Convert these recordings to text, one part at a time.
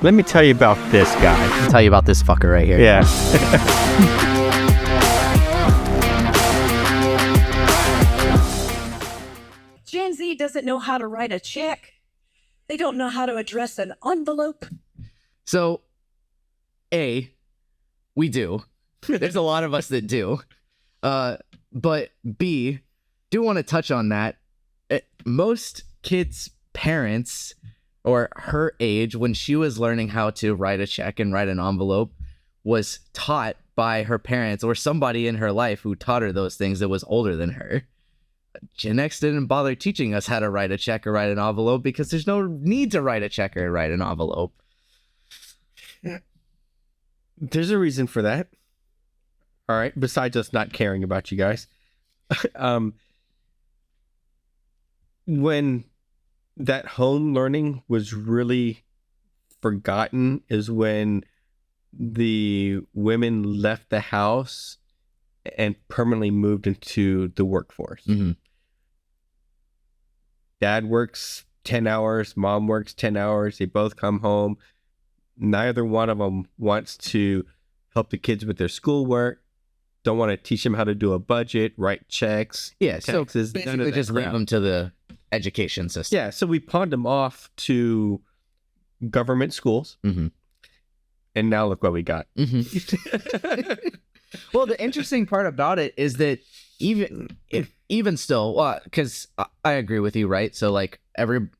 Let me tell you about this guy. I'll tell you about this fucker right here. Yeah. Gen Z doesn't know how to write a check. They don't know how to address an envelope. So, A, we do. There's a lot of us that do. But B, do want to touch on that. Most kids' parents, or her age, when she was learning how to write a check and write an envelope, was taught by her parents or somebody in her life who taught her those things that was older than her. Gen X didn't bother teaching us how to write a check or write an envelope because there's no need to write a check or write an envelope. There's a reason for that. All right. Besides us not caring about you guys. When that home learning was really forgotten is when the women left the house and permanently moved into the workforce. Mm-hmm. Dad works 10 hours, mom works 10 hours. They both come home. Neither one of them wants to help the kids with their schoolwork. Don't want to teach them how to do a budget, write checks. Yeah, taxes, so basically just leave them to the education system. Yeah, so we pawned them off to government schools. Mm-hmm. And now look what we got. Mm-hmm. Well, the interesting part about it is that even still, because I agree with you, right? So like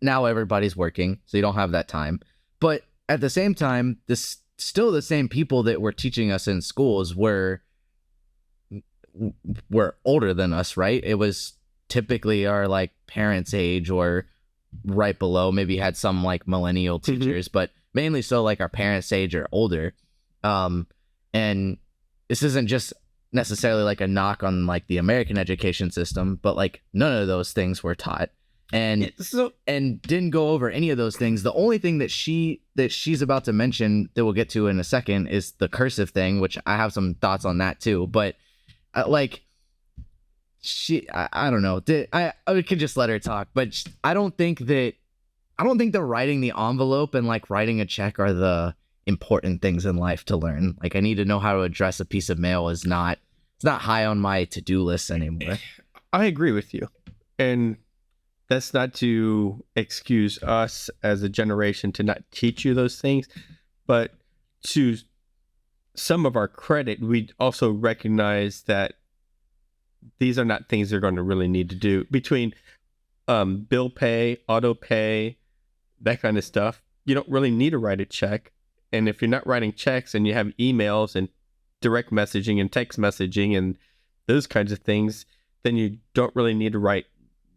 now everybody's working, so you don't have that time. But at the same time, still the same people that were teaching us in schools were older than us, right? It was typically our like parents' age or right below. Maybe had some like millennial teachers, but mainly so like our parents' age or older. And this isn't just necessarily like a knock on like the American education system, but like none of those things were taught and didn't go over any of those things. The only thing that she's about to mention that we'll get to in a second is the cursive thing, which I have some thoughts on that too. But like I don't know. I could just let her talk, but I don't think that writing the envelope and like writing a check are the important things in life to learn. Like I need to know how to address a piece of mail it's not high on my to-do list anymore. I agree with you. And that's not to excuse us as a generation to not teach you those things, but to some of our credit, we also recognize that these are not things they're going to really need to do. Between bill pay, auto pay, that kind of stuff, you don't really need to write a check. And if you're not writing checks and you have emails and direct messaging and text messaging and those kinds of things, then you don't really need to write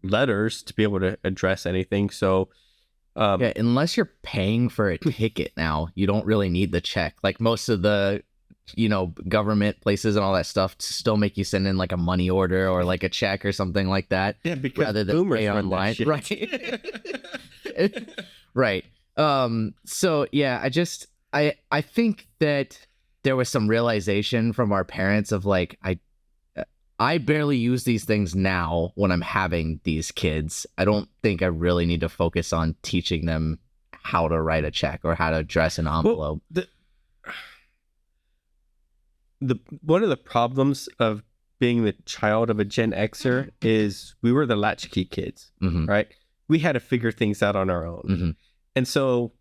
letters to be able to address anything. So yeah, unless you're paying for a ticket now, you don't really need the check. Like most of the government places and all that stuff still make you send in like a money order or like a check or something like that. Yeah, because rather than boomers pay run online. That Right. Right. So yeah, I think that there was some realization from our parents of like, I barely use these things now when I'm having these kids. I don't think I really need to focus on teaching them how to write a check or how to address an envelope. Well, the one of the problems of being the child of a Gen Xer is we were the latchkey kids, right? We had to figure things out on our own. And so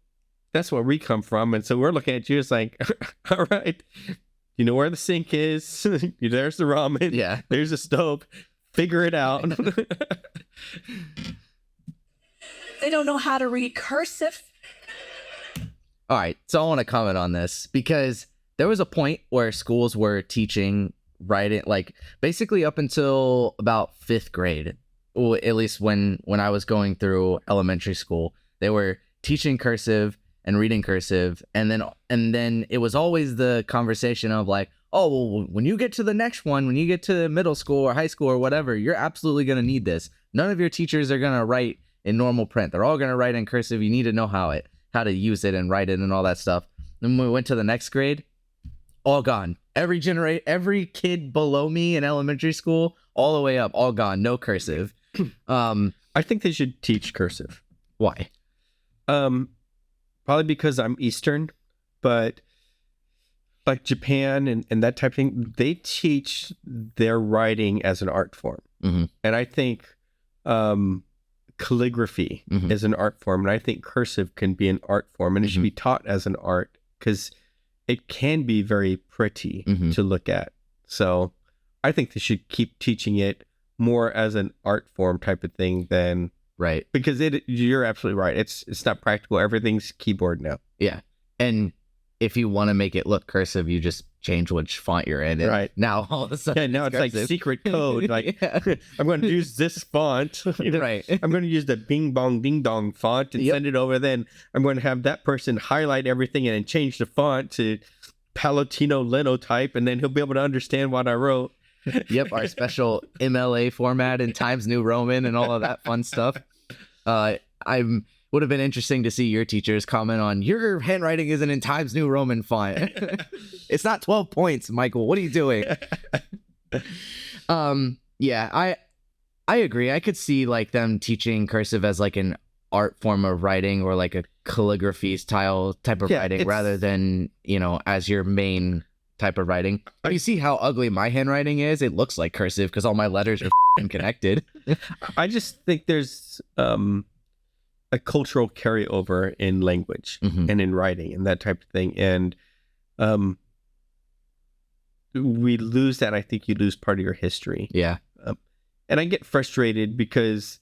that's where we come from. And so we're looking at you as like, all right, you know where the sink is. There's the ramen. Yeah. There's the stove. Figure it out. They don't know how to read cursive. All right. So I want to comment on this because there was a point where schools were teaching writing, like basically up until about 5th grade. Well, at least when I was going through elementary school, they were teaching cursive and reading cursive, and then it was always the conversation of like, oh, well, when you get to the next one, when you get to middle school or high school or whatever, you're absolutely going to need this. None of your teachers are going to write in normal print. They're all going to write in cursive. You need to know how to use it and write it and all that stuff. Then when we went to the next grade, all gone. Every kid below me in elementary school, all the way up, all gone. No cursive. I think they should teach cursive. Why? probably because I'm Eastern, but like Japan and that type of thing, they teach their writing as an art form. Mm-hmm. And I think calligraphy Mm-hmm. is an art form. And I think cursive can be an art form. And it should be taught as an art because it can be very pretty Mm-hmm. to look at. So I think they should keep teaching it more as an art form type of thing than... Right. Because you're absolutely right. It's not practical. Everything's keyboard now. Yeah. And if you want to make it look cursive, you just change which font you're in. And Right. now all of a sudden, Yeah, now it's like cursive. secret code. Like, Yeah. I'm going to use this font. Right. I'm going to use the Bing Bong Ding Dong font and Yep. send it over. Then I'm going to have that person highlight everything and then change the font to Palatino linotype, and then he'll be able to understand what I wrote. Yep, our special MLA format in Times New Roman and all of that fun stuff. Would have been interesting to see your teachers comment on your handwriting isn't in Times New Roman font. It's not 12 points, Michael. What are you doing? Yeah, I agree. I could see like them teaching cursive as like an art form of writing or like a calligraphy style type of writing rather than, as your main type of writing. If you see how ugly my handwriting is, it looks like cursive because all my letters are connected. I just think there's a cultural carryover in language Mhm. and in writing and that type of thing. And we lose that. I think you lose part of your history. Yeah. And I get frustrated because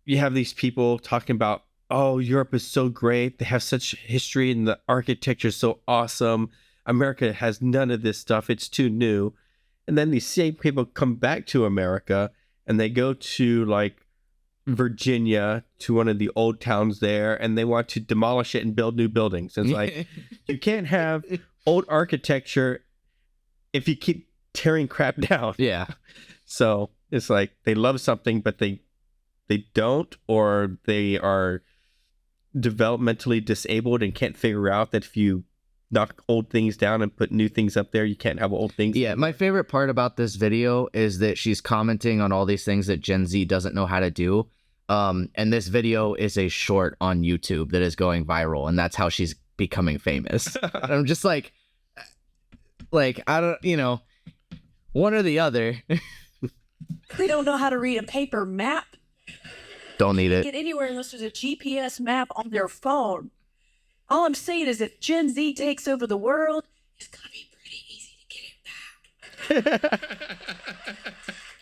you have these people talking about, oh, Europe is so great. They have such history and the architecture is so awesome. America has none of this stuff. It's too new. And then these same people come back to America and they go to like Virginia, to one of the old towns there, and they want to demolish it and build new buildings. It's like, you can't have old architecture if you keep tearing crap down. Yeah. So it's like they love something, but they don't, or they are developmentally disabled and can't figure out that if you knock old things down and put new things up there, you can't have old things. Yeah, my favorite part about this video is that she's commenting on all these things that Gen Z doesn't know how to do. And this video is a short on YouTube that is going viral, and that's how she's becoming famous. And I'm just like, I don't, one or the other. They don't know how to read a paper map. Don't need it. Get anywhere unless there's a GPS map on their phone. All I'm saying is if Gen Z takes over the world, it's going to be pretty easy to get it back.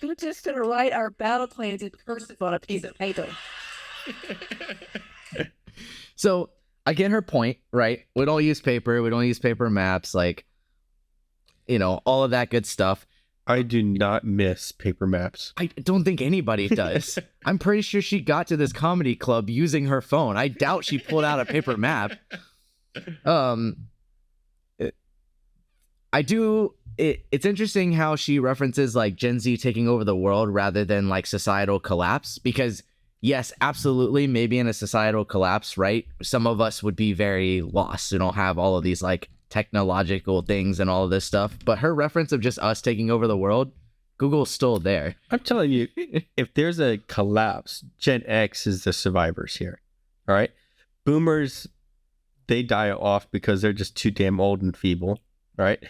We're just going to write our battle plans in cursive on a piece of paper. So I get her point, right? We don't use paper. We don't use paper maps. Like, all of that good stuff. I do not miss paper maps. I don't think anybody does. I'm pretty sure she got to this comedy club using her phone. I doubt she pulled out a paper map. It's interesting how she references like Gen Z taking over the world rather than like societal collapse, because yes, absolutely, maybe in a societal collapse, right? Some of us would be very lost. We don't have all of these like technological things and all of this stuff, but her reference of just us taking over the world, Google's still there. I'm telling you, if there's a collapse, Gen X is the survivors here. All right. Boomers, they die off because they're just too damn old and feeble. All right.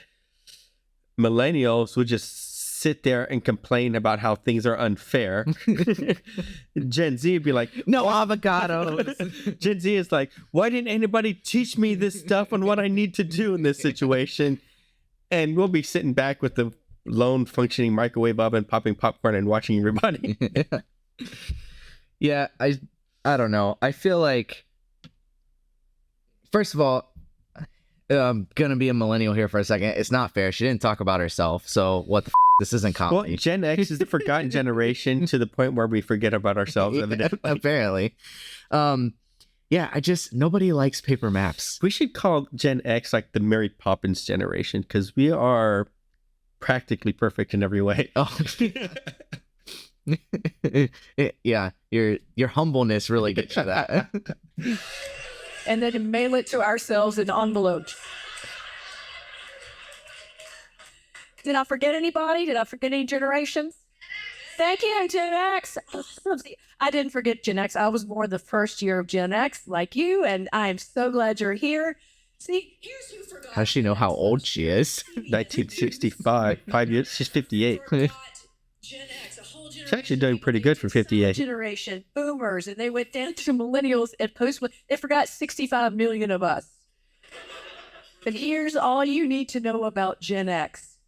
Millennials will just sit there and complain about how things are unfair. Gen Z would be like, no avocados. Gen Z is like, why didn't anybody teach me this stuff on what I need to do in this situation? And we'll be sitting back with the lone functioning microwave oven, popping popcorn and watching everybody. Yeah, I don't know. I feel like, first of all, I'm gonna be a millennial here for a second. It's not fair. She didn't talk about herself. So what the this isn't comedy. Well, Gen X is the forgotten generation to the point where we forget about ourselves, evidently. Apparently. Yeah, nobody likes paper maps. We should call Gen X like the Mary Poppins generation, because we are practically perfect in every way. Oh. Yeah, your humbleness really gets you that. And then mail it to ourselves in envelopes. Did I forget anybody? Did I forget any generations? Thank you, Gen X. I didn't forget Gen X. I was born the first year of Gen X, like you, and I'm so glad you're here. See, here's who forgot. How does she know how old she is? 1965. 5 years. She's 58. Gen X, a whole She's actually doing pretty good for 58. generation, boomers, and they went down to millennials and post. They forgot 65 million of us. And here's all you need to know about Gen X.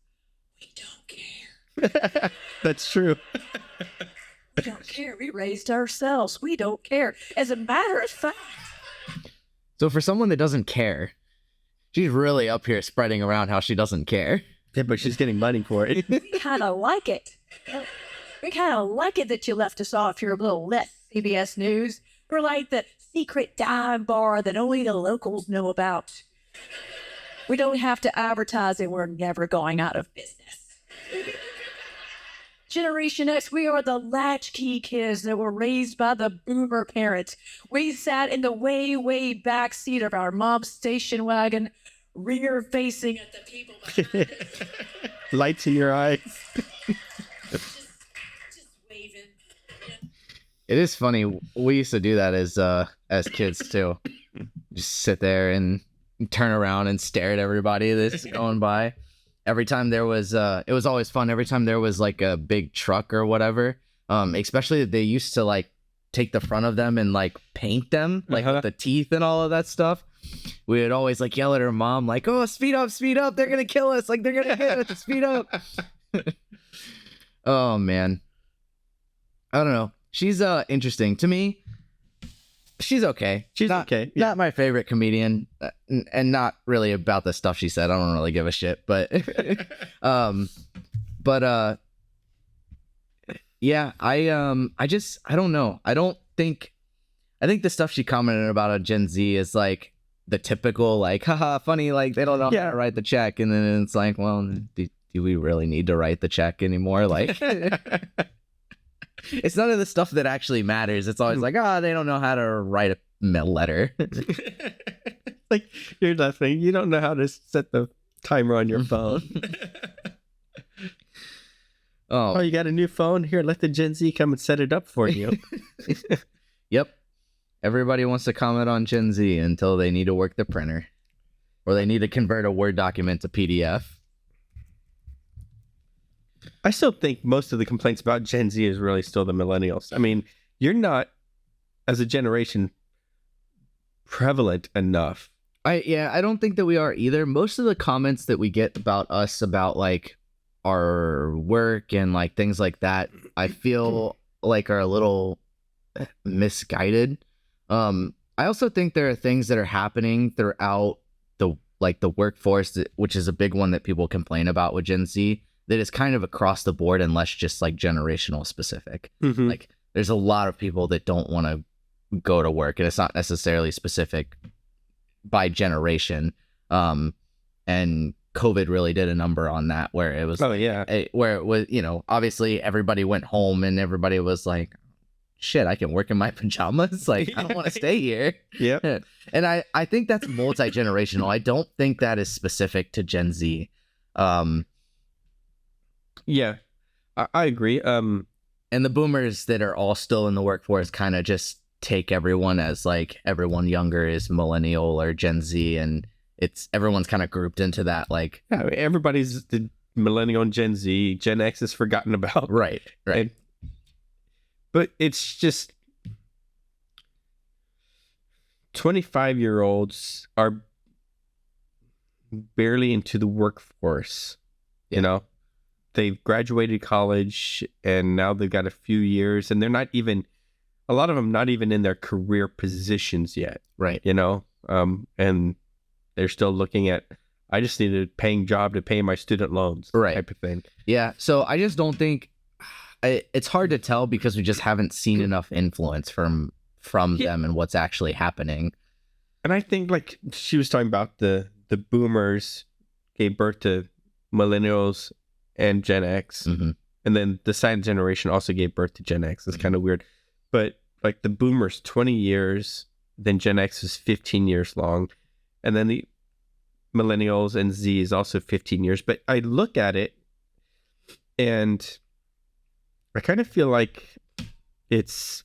We don't care. That's true. We don't care. We raised ourselves. We don't care. As a matter of fact. So for someone that doesn't care, she's really up here spreading around how she doesn't care. Yeah, but she's getting money for it. We kind of like it. We kind of like it that you left us off your little list, CBS News. We're like the secret dive bar that only the locals know about. We don't have to advertise and we're never going out of business. Generation X, we are the latchkey kids that were raised by the boomer parents. We sat in the way, way back seat of our mom's station wagon, rear facing at the people behind us. Lights in your eyes. just waving. It is funny. We used to do that as kids too. Just sit there and turn around and stare at everybody that's going by. Every time there was it was always fun. Every time there was like a big truck or whatever, especially they used to like take the front of them and like paint them like with the teeth and all of that stuff. We would always like yell at her mom like, "Oh, speed up, they're gonna kill us, like they're gonna hit us, speed up." Oh man, I don't know. She's interesting to me. She's okay. She's okay. Yeah. Not my favorite comedian, and not really about the stuff she said. I don't really give a shit. But, yeah. I don't know. I think the stuff she commented about on Gen Z is like the typical like, haha, funny. Like they don't know how to write the check, and then it's like, well, do we really need to write the check anymore? Like. It's none of the stuff that actually matters. It's always like, they don't know how to write a letter. Like, you're laughing. You don't know how to set the timer on your phone. Oh, you got a new phone? Here, let the Gen Z come and set it up for you. Yep. Everybody wants to comment on Gen Z until they need to work the printer. Or they need to convert a Word document to PDF. I still think most of the complaints about Gen Z is really still the millennials. I mean, you're not, as a generation, prevalent enough. I don't think that we are either. Most of the comments that we get about us, about like our work and like things like that, I feel like are a little misguided. I also think there are things that are happening throughout the workforce, which is a big one that people complain about with Gen Z, that is kind of across the board and less just like generational specific. Mm-hmm. Like there's a lot of people that don't want to go to work, and it's not necessarily specific by generation. And COVID really did a number on that, where it was, where it was, obviously everybody went home and everybody was like, shit, I can work in my pajamas. Like, I don't want to stay here. Yeah. And I think that's multi-generational. I don't think that is specific to Gen Z. Yeah, I agree. And the boomers that are all still in the workforce kind of just take everyone as like everyone younger is millennial or Gen Z, and everyone's kind of grouped into that. Like, yeah, everybody's the millennial and Gen Z. Gen X is forgotten about. Right. But it's just 25-year-olds are barely into the workforce, They've graduated college and now they've got a few years, and they're not even, a lot of them not even in their career positions yet. Right. And they're still looking at, I just need a paying job to pay my student loans. Right. Type of thing. Yeah. So I just don't think, it's hard to tell because we just haven't seen enough influence from them and what's actually happening. And I think like she was talking about the boomers gave birth to millennials and Gen X, mm-hmm. and then the silent generation also gave birth to Gen X. It's kind of weird, but like the boomers 20 years, then Gen X is 15 years long, and then the millennials and Z is also 15 years. But I look at it and I kind of feel like it's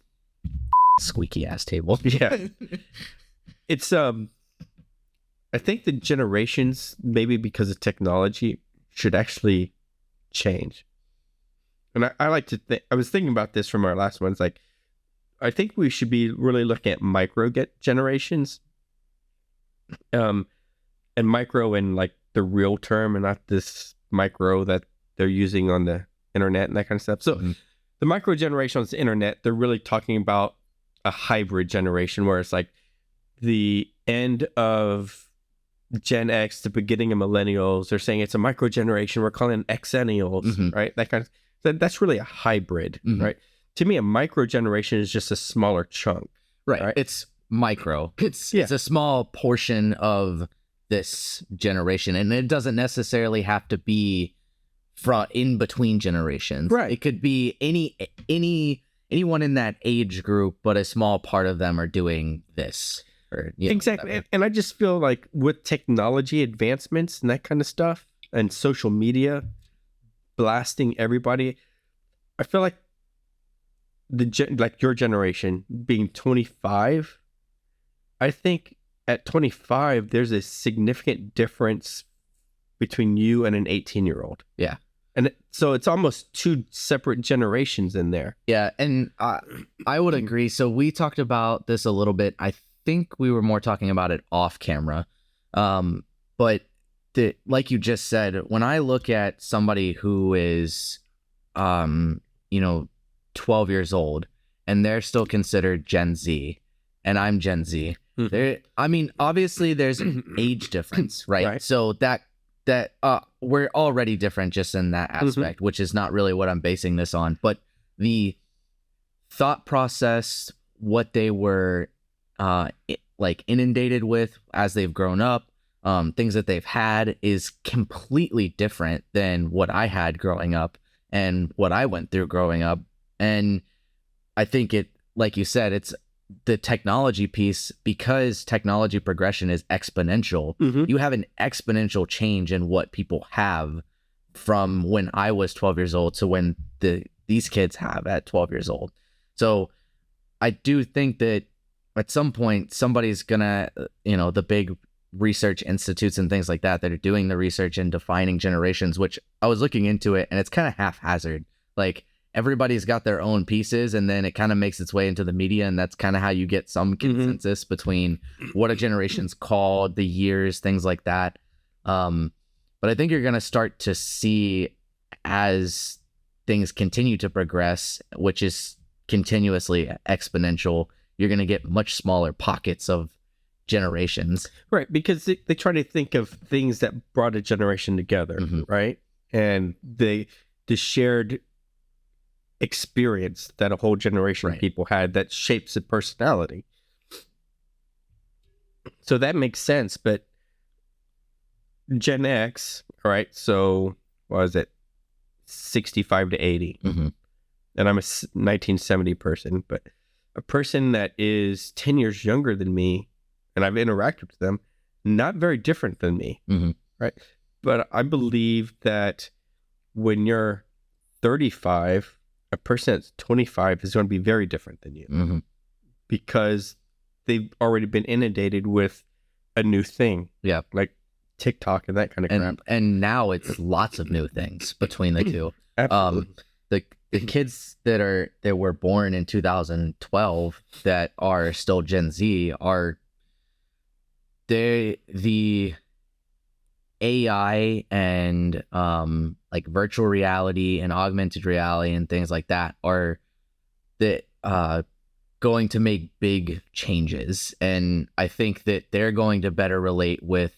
Squeaky ass table. yeah. It's I think the generations, maybe because of technology, should actually change. And I like to think, I was thinking about this from our last ones, like I think we should be really looking at micro generations. And micro in like the real term and not this micro that they're using on the internet and that kind of stuff. So the micro generation on the internet, they're really talking about a hybrid generation where it's like the end of Gen X, the beginning of millennials. They're saying it's a micro generation. We're calling it Xennials, right? That kind of, that's really a hybrid, right? To me, a micro generation is just a smaller chunk. Right. It's micro. It's a small portion of this generation, and it doesn't necessarily have to be in between generations. Right. It could be anyone in that age group, but a small part of them are doing this. Or, exactly. And I just feel like with technology advancements and that kind of stuff and social media blasting everybody, I feel like like your generation being 25, I think at 25 there's a significant difference between you and an 18-year-old. Yeah. And so it's almost two separate generations in there. Yeah, and I would agree. So we talked about this a little bit. I think we were more talking about it off camera. But like you just said, when I look at somebody who is 12 years old and they're still considered Gen Z and I'm Gen Z, obviously there's an age difference, right? So that we're already different just in that aspect, which is not really what I'm basing this on. But the thought process, what they were like inundated with as they've grown up, things that they've had is completely different than what I had growing up and what I went through growing up. And I think it, like you said, it's the technology piece, because technology progression is exponential. You have an exponential change in what people have from when I was 12 years old to when these kids have at 12 years old. So I do think that at some point somebody's gonna, the big research institutes and things like that are doing the research and defining generations, which I was looking into it and it's kind of haphazard. Like everybody's got their own pieces and then it kind of makes its way into the media, and that's kind of how you get some consensus between what a generation's called, the years, things like that. But I think you're going to start to see, as things continue to progress, which is continuously exponential, you're going to get much smaller pockets of generations. Right, because they try to think of things that brought a generation together, right? And the shared experience that a whole generation of people had that shapes a personality. So that makes sense, but Gen X, right? So what was it? 65 to 80. And I'm a 1970 person, but a person that is 10 years younger than me, and I've interacted with them, not very different than me, right? But I believe that when you're 35, a person that's 25 is going to be very different than you because they've already been inundated with a new thing. Yeah. Like TikTok and that kind of crap. And now it's lots of new things between the two. Absolutely. The kids that were born in 2012 that are still Gen Z are the AI and like virtual reality and augmented reality and things like that are going to make big changes. And I think that they're going to better relate with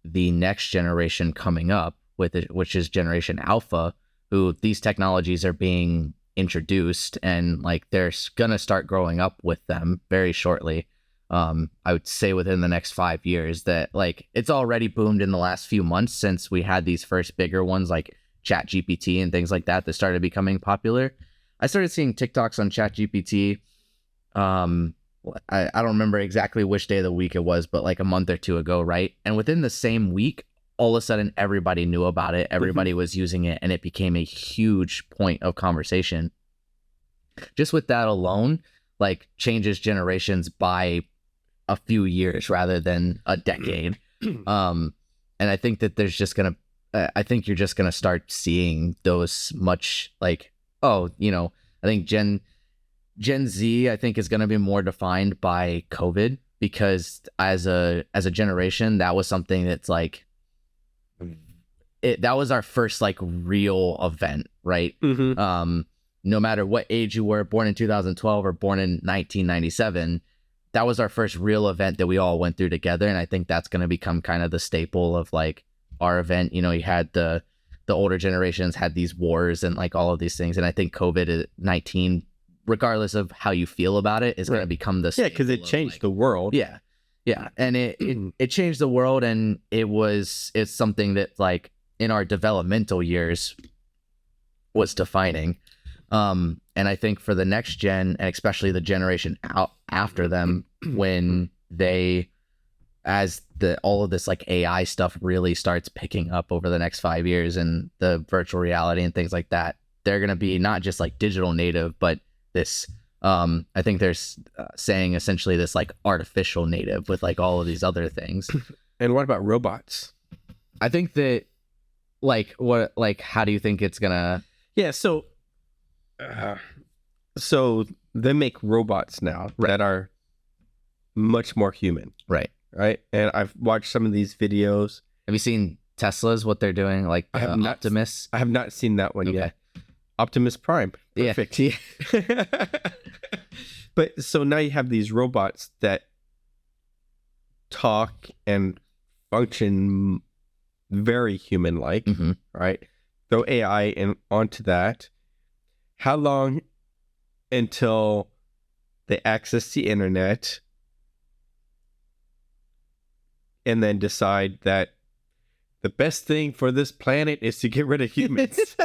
the next generation coming up, which is Generation Alpha, who these technologies are being introduced, and like they're gonna start growing up with them very shortly. I would say within the next 5 years. That like it's already boomed in the last few months since we had these first bigger ones like ChatGPT and things like that started becoming popular. I started seeing TikToks on ChatGPT. I don't remember exactly which day of the week it was, but like a month or two ago, right? And within the same week, all of a sudden everybody knew about it, everybody was using it, and it became a huge point of conversation. Just with that alone, like, changes generations by a few years rather than a decade. And I think that there's just gonna I think you're just gonna start seeing those much, like, I think Gen Z, I think, is gonna be more defined by COVID, because as a generation, that was something that's like, that was our first like real event, right? No matter what age you were, born in 2012 or born in 1997, that was our first real event that we all went through together. And I think that's going to become kind of the staple of like our event. You had the older generations had these wars and like all of these things. And I think COVID-19, regardless of how you feel about it, is going to become the staple. Yeah, because it changed the world. Yeah. And it changed the world, and it's something that, like, in our developmental years was defining. And I think for the next gen, and especially the generation out after them, when all of this like AI stuff really starts picking up over the next 5 years, and the virtual reality and things like that, they're going to be not just like digital native, but this, I think there's saying essentially this like artificial native with like all of these other things. And what about robots? I think that, how do you think it's gonna? Yeah, so they make robots now that are much more human, right? And I've watched some of these videos. Have you seen Tesla's, what they're doing, like Optimus? I have not seen that one yet. Optimus Prime, perfect. Yeah. But so now you have these robots that talk and function very human-like, right? Throw AI onto that. How long until they access the internet and then decide that the best thing for this planet is to get rid of humans?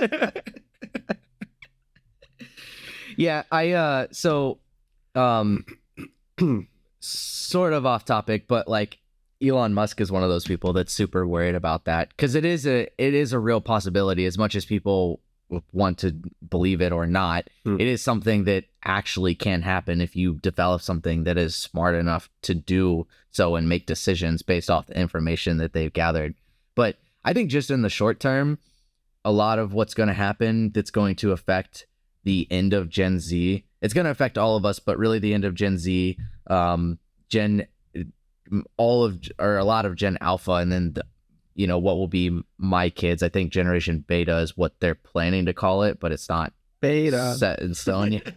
Yeah, sort of off topic, but like, Elon Musk is one of those people that's super worried about that, because it is a real possibility. As much as people want to believe it or not, it is something that actually can happen if you develop something that is smart enough to do so and make decisions based off the information that they've gathered. But I think just in the short term, a lot of what's going to happen that's going to affect the end of Gen Z, it's going to affect all of us, but really the end of Gen Z, a lot of Gen Alpha, and then what will be my kids. I think Generation Beta is what they're planning to call it, but it's not Beta set in stone yet.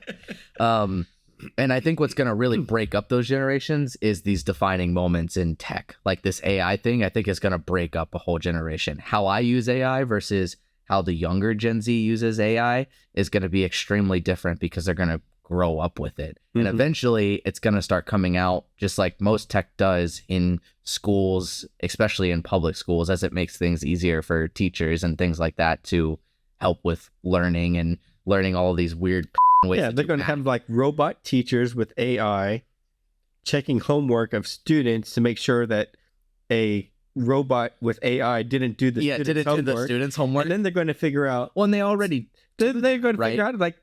And I think what's going to really break up those generations is these defining moments in tech, like this AI thing. I think is going to break up a whole generation. How I use AI versus how the younger Gen Z uses AI is going to be extremely different, because they're going to grow up with it. And eventually it's going to start coming out, just like most tech does, in schools, especially in public schools, as it makes things easier for teachers and things like that to help with learning all of these weird ways. Yeah, they're going to have like robot teachers with AI checking homework of students to make sure that a robot with AI didn't do the students' homework. And then they're going to figure out, well, and they already they're going to figure out, like,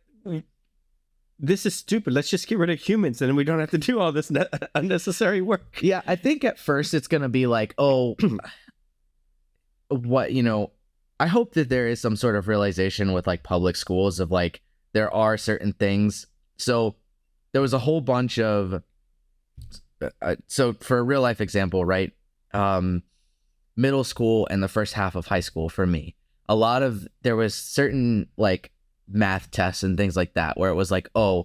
this is stupid. Let's just get rid of humans, and then we don't have to do all this unnecessary work. Yeah, I think at first it's going to be like, oh, what, I hope that there is some sort of realization with like public schools of like, there are certain things. So there was a whole bunch of, so for a real life example, right? Middle school and the first half of high school for me, there was certain like math tests and things like that where it was like, I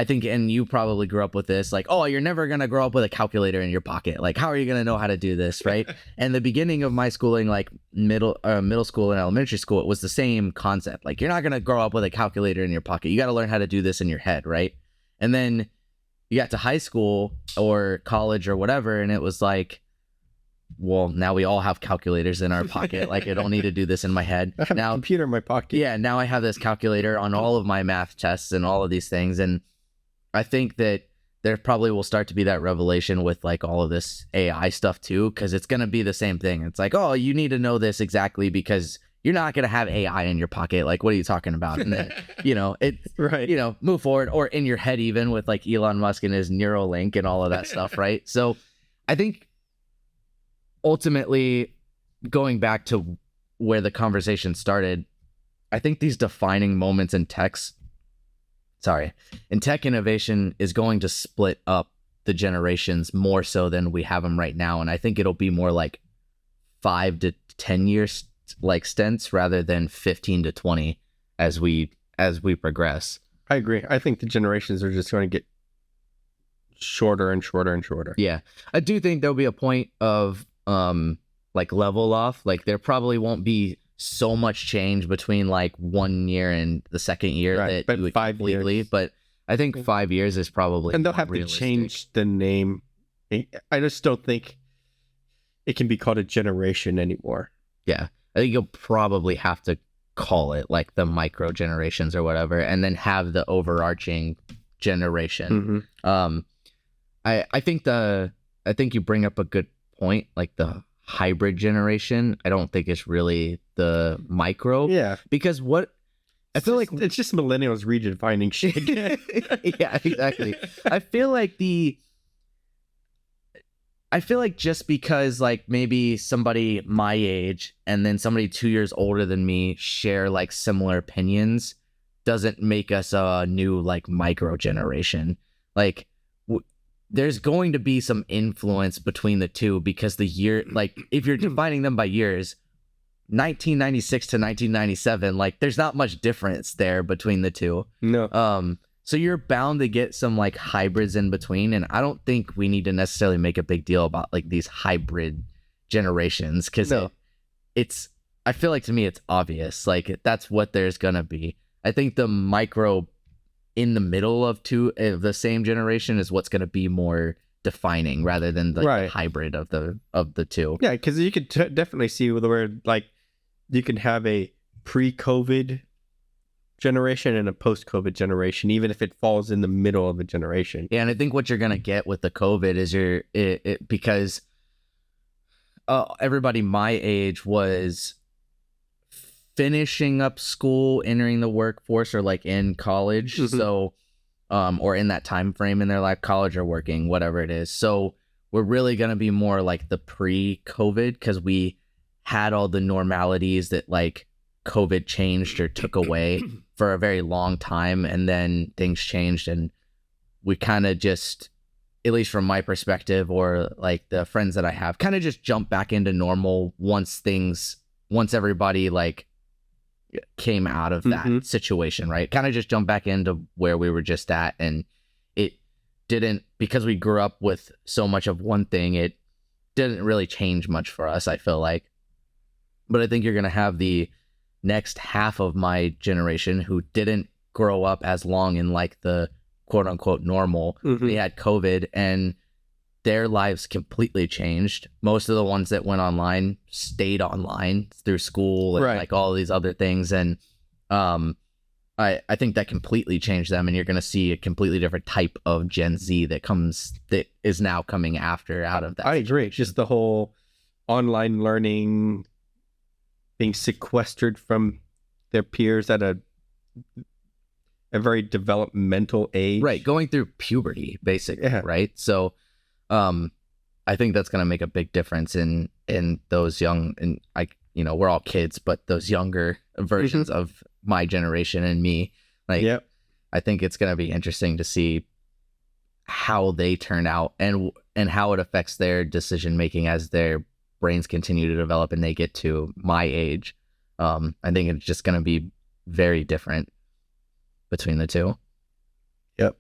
think, and you probably grew up with this, like, oh, you're never gonna grow up with a calculator in your pocket, like, how are you gonna know how to do this, right? And the beginning of my schooling, like middle school and elementary school, it was the same concept, like, you're not gonna grow up with a calculator in your pocket, you got to learn how to do this in your head, right? And then you got to high school or college or whatever, and it was like, well, now we all have calculators in our pocket. Like, I don't need to do this in my head. I have a computer in my pocket. Yeah, now I have this calculator on all of my math tests and all of these things. And I think that there probably will start to be that revelation with like all of this AI stuff too, because it's going to be the same thing. It's like, oh, you need to know this exactly because you're not going to have AI in your pocket. Like, what are you talking about? And then, Right. Move forward, or in your head, even with like Elon Musk and his Neuralink and all of that stuff. Right. So I think ultimately, going back to where the conversation started, I think these defining moments in tech innovation is going to split up the generations more so than we have them right now. And I think it'll be more like 5 to 10 years like stints rather than 15 to 20 as we progress. I agree. I think the generations are just going to get shorter and shorter and shorter. Yeah. I do think there'll be a point of like level off. Like there probably won't be so much change between like 1 year and the second year Right, that but you would 5 completely. years. But I think 5 years is probably And they'll not have realistic. to change the name. I just don't think it can be called a generation anymore. Yeah. I think you'll probably have to call it like the micro generations or whatever, and then have the overarching generation. Mhm. I think you bring up a good point, like the hybrid generation. I don't think it's really the micro. Yeah. Because what I feel like it's just millennials redefining shit. yeah, exactly. I feel like just because like maybe somebody my age and then somebody 2 years older than me share like similar opinions doesn't make us a new like micro generation. Like there's going to be some influence between the two because the year, like if you're dividing them by years, 1996 to 1997, like there's not much difference there between the two. No. So you're bound to get some like hybrids in between, and I don't think we need to necessarily make a big deal about like these hybrid generations because No. I feel like to me it's obvious, like that's what there's gonna be. I think the micro in the middle of the same generation is what's gonna be more defining rather than the Right. hybrid of the two. Yeah, because you could definitely see where like you can have a pre-COVID generation and a post-COVID generation, even if it falls in the middle of a generation. Yeah, and I think what you're gonna get with the COVID is because everybody my age was finishing up school, entering the workforce, or like in college. Mhm. So, or in that time frame in their life, college or working, whatever it is. So we're really gonna be more like the pre-COVID because we had all the normalities that like COVID changed or took away for a very long time, and then things changed, and we kind of just, at least from my perspective or like the friends that I have, kind of just jump back into normal once everybody like came out of that Mhm. situation, right? Kind of just jump back into where we were just at, and it didn't, because we grew up with so much of one thing, it didn't really change much for us, I feel like. But I think you're going to have the next half of my generation who didn't grow up as long in like the quote unquote normal. Mhm. They had COVID and their lives completely changed. Most of the ones that went online stayed online through school and Right. like all these other things. And I think that completely changed them, and you're going to see a completely different type of Gen Z that is now coming out of that. I agree. Just the whole online learning, being sequestered from their peers at a very developmental age. Right, going through puberty, basically. Yeah. Right. So, I think that's going to make a big difference in those young, and we're all kids, but those younger versions of my generation and me. Like, Yep. I think it's going to be interesting to see how they turn out and how it affects their decision making as their brains continue to develop and they get to my age. I think it's just going to be very different between the two. Yep.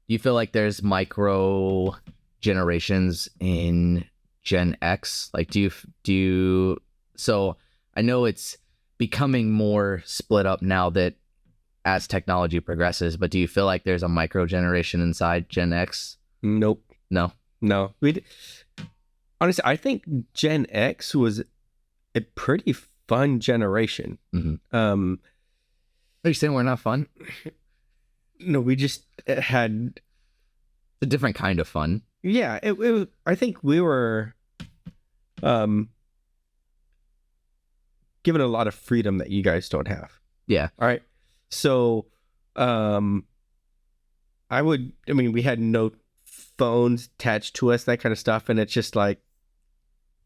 You feel like there's micro generations in Gen X? Like, do you? So I know it's becoming more split up now that as technology progresses, but do you feel like there's a micro generation inside Gen X? Nope. No. Honestly, I think Gen X was a pretty fun generation. Mm-hmm. Are you saying we're not fun? No, we just had a different kind of fun. Yeah, I think we were given a lot of freedom that you guys don't have. Yeah. All right. So we had no phones attached to us, that kind of stuff, and it's just like,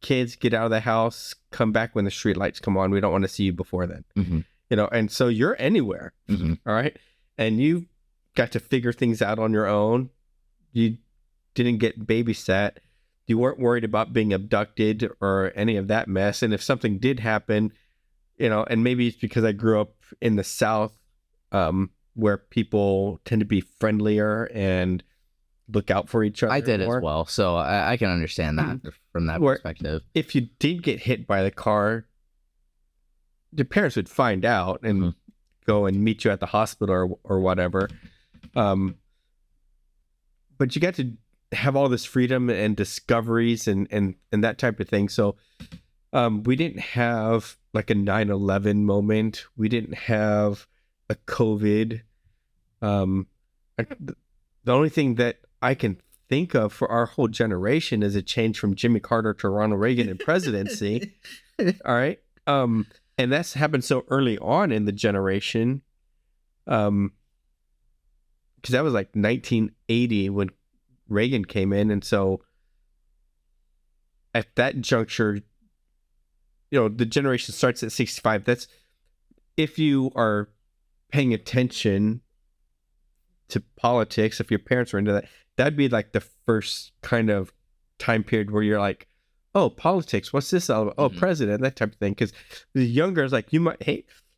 kids, get out of the house, come back when the street lights come on. We don't want to see you before then. Mm-hmm. And so you're anywhere. Mm-hmm. All right. And you got to figure things out on your own. You didn't get babysat. You weren't worried about being abducted or any of that mess. And if something did happen, and maybe it's because I grew up in the South, where people tend to be friendlier and look out for each other. I did more. as well, so I can understand that from that Where perspective. If you did get hit by the car, your parents would find out and go and meet you at the hospital or whatever. But you got to have all this freedom and discoveries and that type of thing. So we didn't have like a 9/11 moment. We didn't have a COVID. The only thing that I can think of for our whole generation is a change from Jimmy Carter to Ronald Reagan in presidency. All right. And that's happened so early on in the generation. Because that was like 1980 when Reagan came in. And so at that juncture, the generation starts at 65. That's if you are paying attention to politics, if your parents were into that, that'd be like the first kind of time period where you're like, oh, politics, what's this all about? Oh, president, that type of thing. Because the younger is like,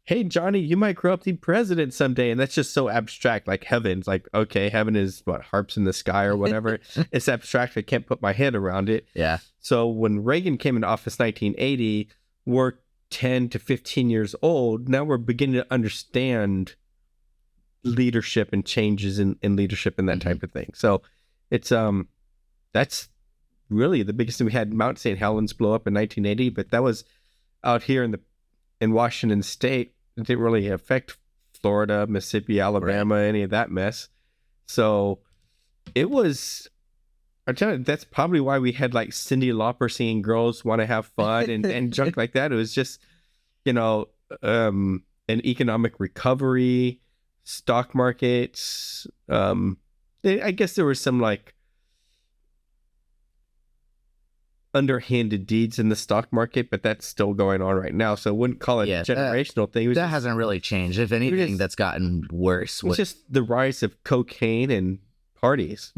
hey, Johnny, you might grow up to be president someday. And that's just so abstract, like heaven's like, okay, heaven is what, harps in the sky or whatever. It's abstract. I can't put my head around it. Yeah. So when Reagan came into office 1980, we're 10 to 15 years old. Now we're beginning to understand leadership and changes in leadership and that type of thing. So it's that's really the biggest thing. We had Mount St. Helens blow up in 1980, but that was out here in Washington State. It didn't really affect Florida, Mississippi, Alabama, any of that mess. So it was, I tell you, that's probably why we had like Cyndi Lauper singing "Girls Want to Have Fun" and junk like that. It was just, an economic recovery, stock markets. I guess there was some like underhanded deeds in the stock market, but that's still going on right now. So I wouldn't call it a generational thing. That hasn't really changed. If anything, that's gotten worse. It's just the rise of cocaine and parties.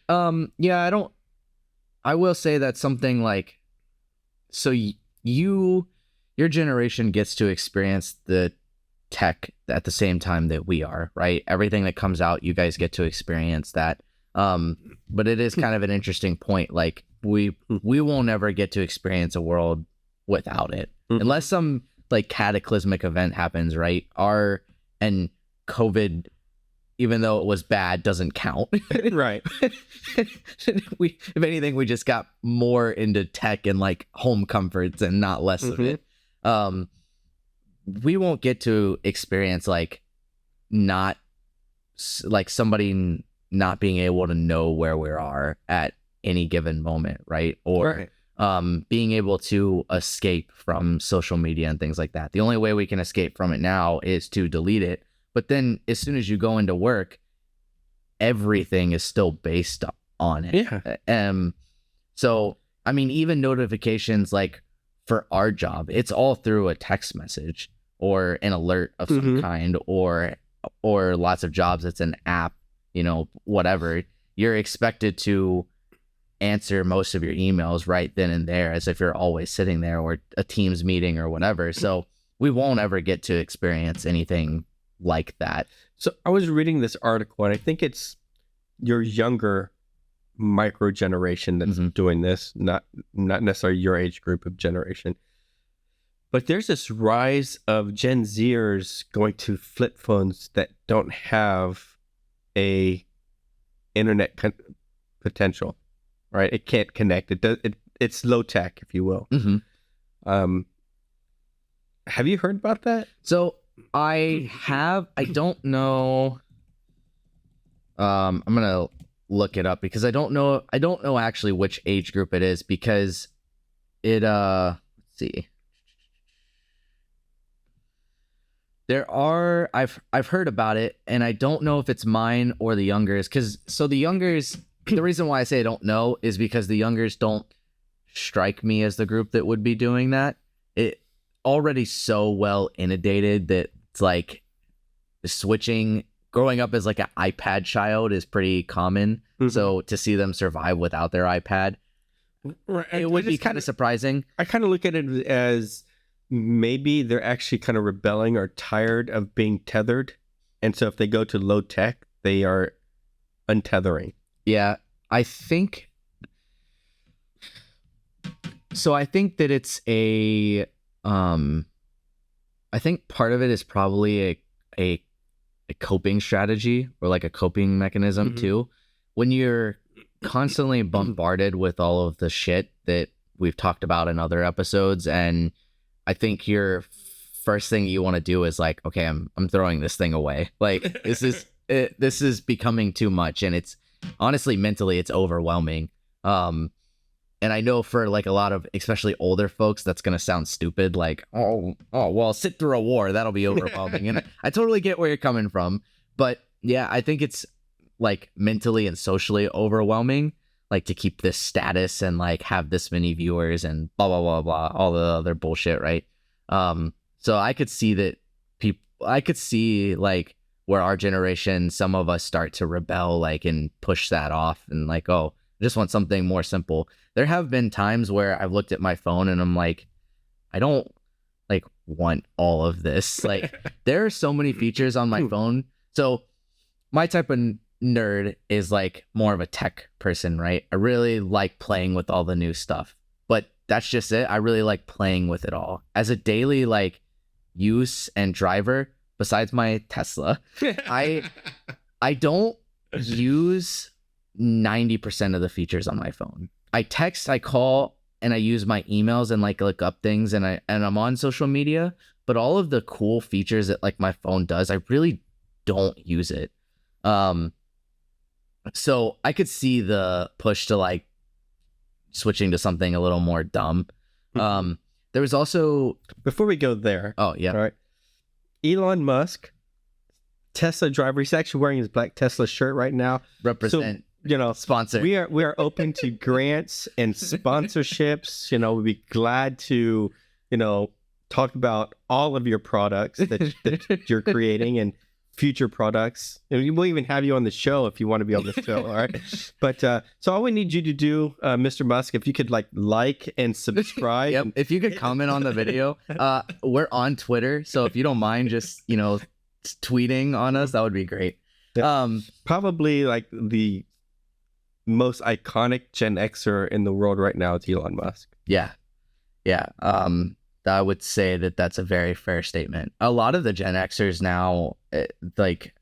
I will say that something like, so your generation gets to experience the tech at the same time that we are, right? Everything that comes out, you guys get to experience that. But it is kind of an interesting point. Like we won't ever get to experience a world without it unless some like cataclysmic event happens, right? And COVID, even though it was bad, doesn't count. Right. If anything, we just got more into tech and like home comforts and not less of it. We won't get to experience like not like somebody not being able to know where we are at any given moment, right? Or being able to escape from social media and things like that. The only way we can escape from it now is to delete it. But then as soon as you go into work, everything is still based on it. Yeah. So, I mean, even notifications like for our job, it's all through a text message or an alert of some kind, or lots of jobs, it's an app, whatever. You're expected to answer most of your emails right then and there as if you're always sitting there, or a Teams meeting or whatever. So we won't ever get to experience anything like that. So I was reading this article, and I think it's your younger micro generation that's doing this, not necessarily your age group of generation. But there's this rise of Gen Zers going to flip phones that don't have a internet potential, right? It can't connect. It's low tech, if you will. Have you heard about that? So I don't know. I'm gonna look it up because I don't know actually which age group it is, because it let's see. There are I've heard about it, and I don't know if it's mine or the youngers, because the youngers, the reason why I say I don't know is because the youngers don't strike me as the group that would be doing that. It already so well inundated that it's like switching, growing up as like an iPad child is pretty common. So to see them survive without their iPad, it would be kind of surprising. I kind of look at it as maybe they're actually kind of rebelling or tired of being tethered. And so if they go to low tech, they are untethering. Yeah, I think so. I think that it's I think part of it is probably a coping strategy, or like a coping mechanism too. When you're constantly bombarded with all of the shit that we've talked about in other episodes, and I think your first thing you want to do is like, okay, I'm throwing this thing away. Like this is becoming too much, and it's honestly mentally it's overwhelming. And I know for like a lot of especially older folks, that's gonna sound stupid. Like, oh, well, sit through a war, that'll be overwhelming. And I totally get where you're coming from, but yeah, I think it's like mentally and socially overwhelming, like to keep this status and like have this many viewers and blah blah blah blah, all the other bullshit, right? So I could see that I could see like where our generation, some of us start to rebel, like, and push that off, and like, oh, I just want something more simple. There have been times where I've looked at my phone and I'm like, I don't like want all of this. Like, there are so many features on my phone. So my type of nerd is like more of a tech person, right? I really like playing with all the new stuff, but that's just it. I really like playing with it all as a daily like use and driver. Besides my Tesla, I don't use 90% of the features on my phone. I text, I call, and I use my emails and like look up things, and I'm on social media, but all of the cool features that like my phone does, I really don't use it. So I could see the push to like switching to something a little more dumb. There was also, before we go there. Oh yeah. All right. Elon Musk, Tesla driver. He's actually wearing his black Tesla shirt right now. Represent. So, sponsor. We are open to grants and sponsorships. We'd be glad to, talk about all of your products that you're creating and future products. And we'll even have you on the show if you want to be on the show. All right. But so all we need you to do, Mr. Musk, if you could like and subscribe. Yep. If you could comment on the video, we're on Twitter. So if you don't mind just, tweeting on us, that would be great. Probably like the most iconic Gen Xer in the world right now is Elon Musk. Yeah. I would say that that's a very fair statement. A lot of the Gen Xers now, like,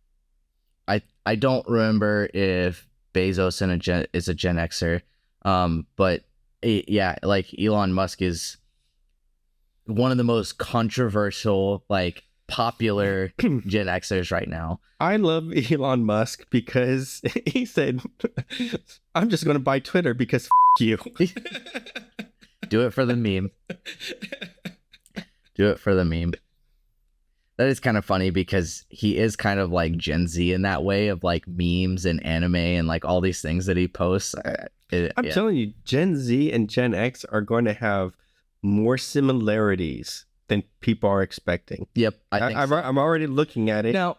I don't remember if Bezos is a Gen Xer, but yeah, like Elon Musk is one of the most controversial, like, popular Gen Xers right now. I love Elon Musk because he said, "I'm just going to buy Twitter because you." Do it for the meme. Do it for the meme. That is kind of funny because he is kind of like Gen Z in that way of like memes and anime and like all these things that he posts. I'm telling you, Gen Z and Gen X are going to have more similarities than people are expecting. Yep. I'm already looking at it. Now,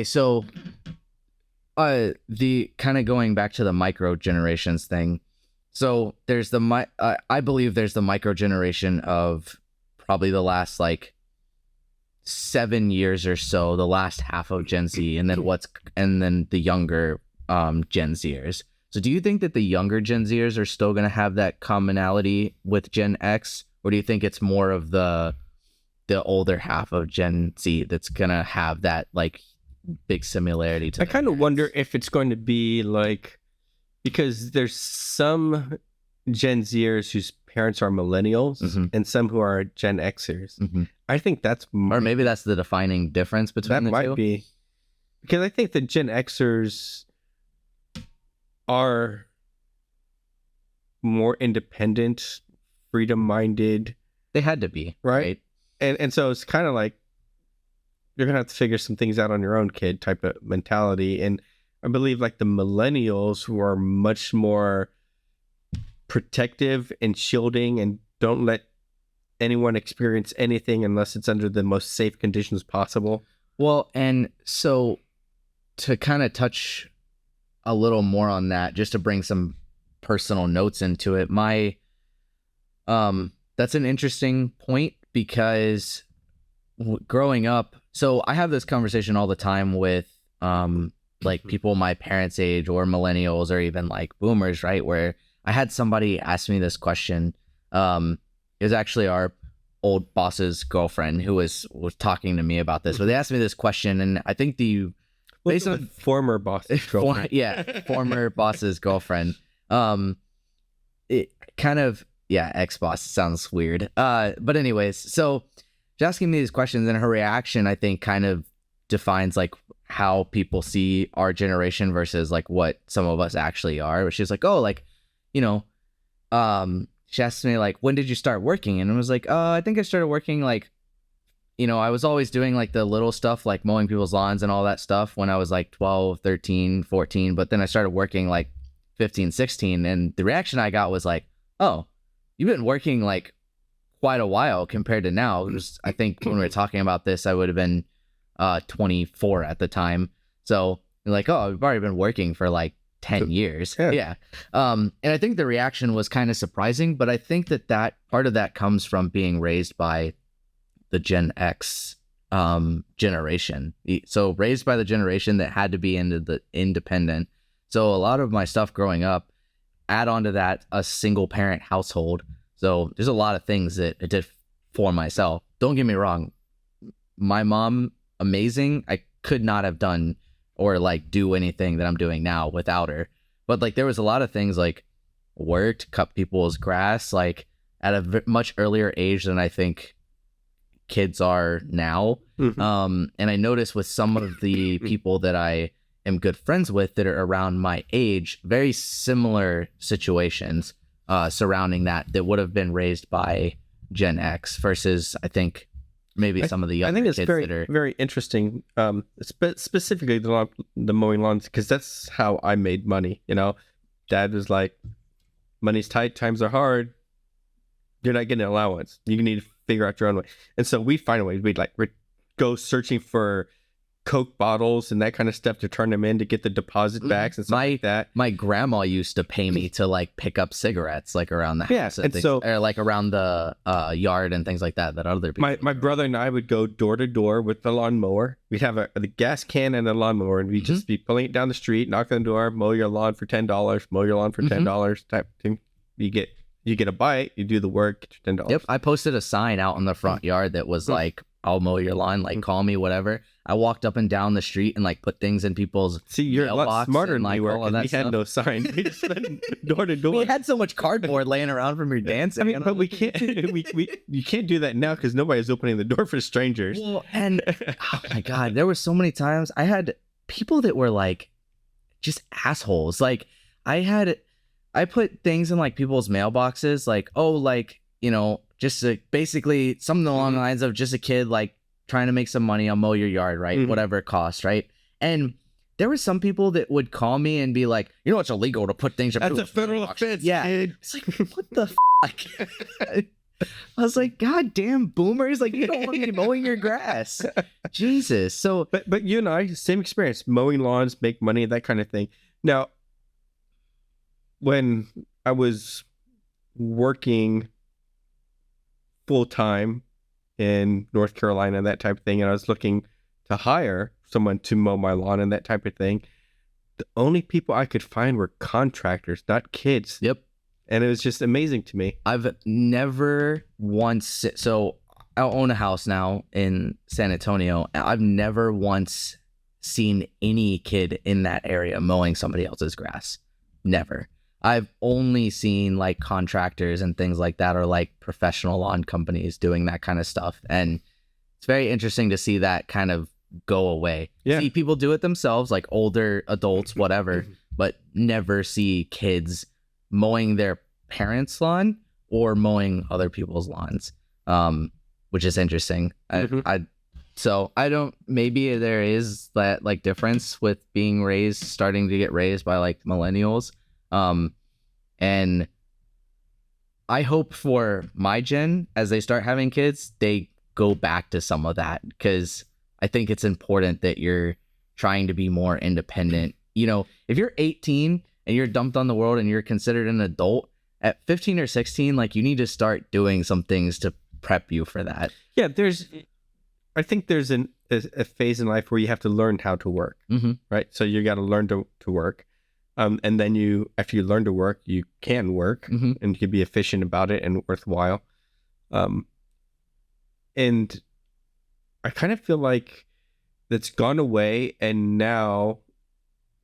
so the kind of going back to the micro generations thing. So there's I believe there's the micro generation of probably the last like 7 years or so, the last half of Gen Z, and then the younger Gen Zers. So do you think that the younger Gen Zers are still going to have that commonality with Gen X, or do you think it's more of the older half of Gen Z that's going to have that like big similarity to? I kind of wonder if it's going to be like, because there's some Gen Zers whose parents are millennials and some who are Gen Xers. I think that's... Or maybe that's the defining difference between the two. That might be. Because I think the Gen Xers are more independent, freedom-minded, They had to be, right? And so it's kind of like you're gonna have to figure some things out on your own, kid, type of mentality. And I believe like the millennials, who are much more protective and shielding and don't let anyone experience anything unless it's under the most safe conditions possible. Well, and so to kind of touch a little more on that, just to bring some personal notes into it, that's an interesting point, because growing up, so I have this conversation all the time with like people my parents' age or millennials or even like boomers, right? Where I had somebody ask me this question. It was actually our old boss's girlfriend who was talking to me about this, but they asked me this question, and I think based on former boss's girlfriend. Former boss's girlfriend. It kind of, ex-boss sounds weird. But anyways, so she's asking me these questions, and her reaction, I think, kind of defines like how people see our generation versus like what some of us actually are. She's like, oh, like, she asked me like, when did you start working? And I was like, I think I started working like, I was always doing like the little stuff, like mowing people's lawns and all that stuff when I was like 12, 13, 14. But then I started working like 15, 16. And the reaction I got was like, oh, you've been working like quite a while compared to now. It was, I think when we were talking about this, I would have been 24 at the time. So like, oh, I've already been working for like 10 years. Yeah. And I think the reaction was kind of surprising, but I think that part of that comes from being raised by the Gen X generation. So raised by the generation that had to be independent. So a lot of my stuff growing up, add on to that a single parent household. So there's a lot of things that I did for myself. Don't get me wrong. My mom, amazing. I could not have done or like do anything that I'm doing now without her. But like there was a lot of things like worked, cut people's grass, like at a much earlier age than I think kids are now. Mm-hmm. And I noticed with some of the people that I am good friends with that are around my age, very similar situations surrounding that would have been raised by Gen X versus I think maybe some of the younger kids. I think it's very interesting, specifically the mowing lawns, because that's how I made money. Dad was like, money's tight, times are hard. You're not getting an allowance. You need to figure out your own way. And so we'd find a way. We'd go searching for Coke bottles and that kind of stuff to turn them in to get the deposit backs and stuff like that. My grandma used to pay me to like pick up cigarettes like around the house and so, or like around the yard and things like that other people. My brother and I would go door to door with the lawnmower. We'd have the gas can and a lawnmower, and we'd just be pulling it down the street, knock on the door, mow your lawn for $10, mow your lawn for $10 type thing. You get a bite, you do the work, get your $10. Yep, I posted a sign out in the front yard that was like, I'll mow your lawn, like call me, whatever. I walked up and down the street and like put things in people's you're a lot smarter than we were, because we had no sign. We just went door to door. We had so much cardboard laying around from your dancing. I mean, but we can't you can't do that now because nobody's opening the door for strangers. Well, and oh my God, there were so many times I had people that were like just assholes. Like I put things in like people's mailboxes, like, oh, like, just basically something along the lines of just a kid like trying to make some money, I'll mow your yard, right? Whatever it costs, right? And there were some people that would call me and be like, it's illegal to put things in. That's a federal offense. Yeah. Kid. It's like, what the fuck? I was like, God damn boomers, like you don't want me mowing your grass. Jesus. So but you and I, same experience, mowing lawns, make money, that kind of thing. Now, when I was working full-time in North Carolina, that type of thing, and I was looking to hire someone to mow my lawn and that type of thing, the only people I could find were contractors, not kids. Yep. And it was just amazing to me. I've never once, so I own a house now in San Antonio. I've never once seen any kid in that area mowing somebody else's grass. Never. I've only seen like contractors and things like that, or like professional lawn companies doing that kind of stuff. And it's very interesting to see that kind of go away. Yeah. See people do it themselves, like older adults, whatever, but never see kids mowing their parents' lawn or mowing other people's lawns, which is interesting. So I don't, maybe there is that like difference with being raised, starting to get raised by like millennials. And I hope for my gen, as they start having kids, they go back to some of that, because I think it's important that you're trying to be more independent. You know, if you're 18 and you're dumped on the world and you're considered an adult, at 15 or 16, like you need to start doing some things to prep you for that. Yeah, I think there's a phase in life where you have to learn how to work, right? So you got to learn to work. And then after you learn to work, you can work and you can be efficient about it and worthwhile. And I kind of feel like that's gone away, and now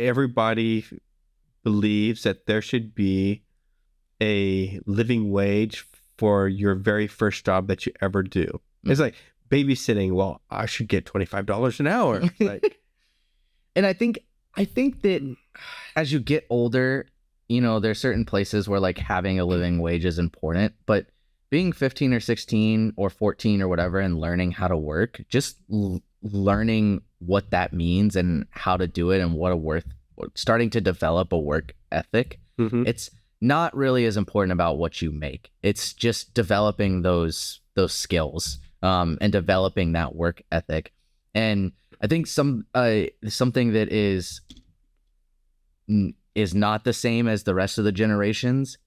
everybody believes that there should be a living wage for your very first job that you ever do. It's like babysitting. Well, I should get $25 an hour. Like, and I think that as you get older, you know, there's certain places where like having a living wage is important, but being 15 or 16 or 14 or whatever and learning how to work, just learning what that means and how to do it and starting to develop a work ethic. It's not really as important about what you make. It's just developing those skills and developing that work ethic. And I think something that is not the same as the rest of the generations,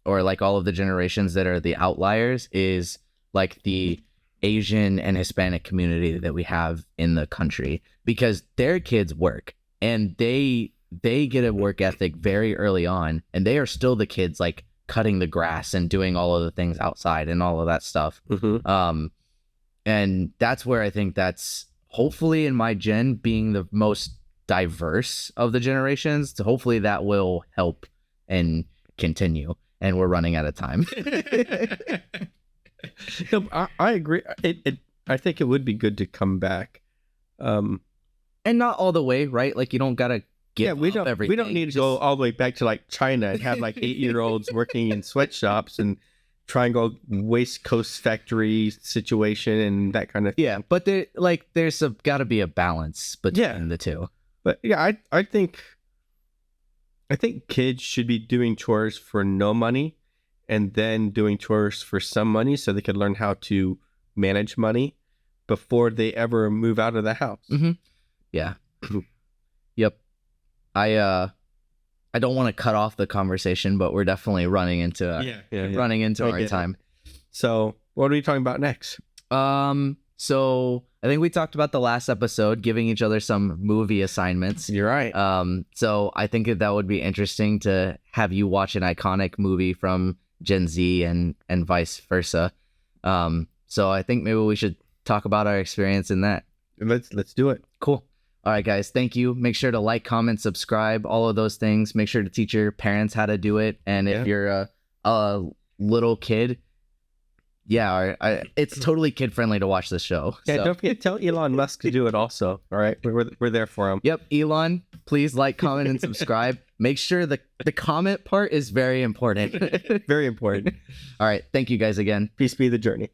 or like all of the generations that are the outliers, is like the Asian and Hispanic community that we have in the country, because their kids work and they get a work ethic very early on, and they are still the kids like cutting the grass and doing all of the things outside and all of that stuff. And that's where I think that's hopefully in my gen being the most diverse of the generations, so hopefully that will help and continue. And we're running out of time. No, I agree. I think it would be good to come back, and not all the way, right? Like you don't gotta give up everything. We don't need to go all the way back to like China and have like 8-year-olds working in sweatshops and triangle waste coast factory situation and that kind of thing. Yeah, but there's got to be a balance between the two. But yeah, I think kids should be doing chores for no money and then doing chores for some money so they could learn how to manage money before they ever move out of the house. Yeah. Yep. I don't want to cut off the conversation, but we're definitely running into our time. So what are we talking about next? So I think we talked about the last episode, giving each other some movie assignments. You're right. So I think that would be interesting to have you watch an iconic movie from Gen Z and vice versa. So I think maybe we should talk about our experience in that. Let's do it. Cool. All right, guys. Thank you. Make sure to like, comment, subscribe, all of those things. Make sure to teach your parents how to do it. And if you're a little kid, it's totally kid friendly to watch this show. Yeah, so. Don't forget, tell Elon Musk to do it also. All right, we're there for him. Yep, Elon, please like, comment, and subscribe. Make sure the comment part is very important. Very important. All right, thank you guys again. Peace be the journey.